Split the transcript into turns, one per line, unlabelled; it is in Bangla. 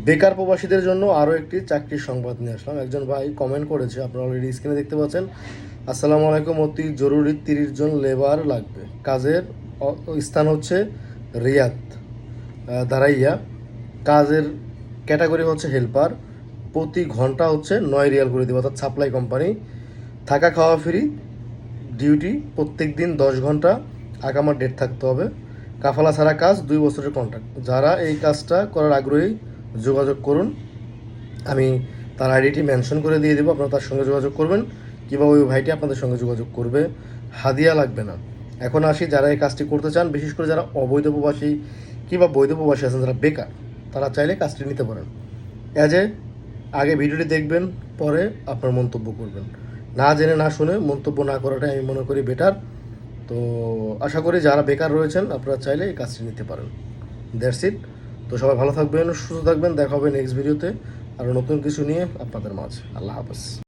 বেকার প্রবাসীদের জন্য আরও একটি চাকরির সংবাদ নিয়ে আসলাম। একজন ভাই কমেন্ট করেছে, আপনারা অলরেডি স্ক্রিনে দেখতে পাচ্ছেন। আসসালামু আলাইকুম, অতি জরুরি 30 জন লেবার লাগবে। কাজের স্থান হচ্ছে রিয়াদ দারাইয়া। কাজের ক্যাটাগরি হচ্ছে হেল্পার। প্রতি ঘন্টা হচ্ছে 9 রিয়াল করে দেবে, অর্থাৎ সাপ্লাই কোম্পানি। থাকা খাওয়া ফ্রি। ডিউটি প্রত্যেক দিন 10 ঘন্টা। আগামার ডেট থাকতে হবে। কাফালা ছাড়া কাজ, 2 বছরের কন্ট্রাক্ট। যারা এই কাজটা করার আগ্রহী যোগাযোগ করুন। আমি তার আইডিটি মেনশন করে দিয়ে দেবো, আপনারা তার সঙ্গে যোগাযোগ করবেন। কীভাবে ওই ভাইটি আপনাদের সঙ্গে যোগাযোগ করবে। হাদিয়া লাগবে না। এখন আসি, যারা এই কাজটি করতে চান, বিশেষ করে যারা অবৈধ প্রবাসী কিংবা বৈধ প্রবাসী আছেন, যারা বেকার, তারা চাইলে কাজটি নিতে পারেন। আগে ভিডিওটি দেখবেন, পরে আপনার মন্তব্য করবেন। না জেনে না শুনে মন্তব্য না করাটাই আমি মনে করি বেটার। তো আশা করি যারা বেকার রয়েছেন আপনারা চাইলে এই কাজটি নিতে পারেন। That's it. তো সবাই ভালো থাকবেন, সুস্থ থাকবেন। দেখা হবে নেক্সট ভিডিওতে আরও নতুন কিছু নিয়ে আপনাদের মাঝে। আল্লাহ হাফেজ।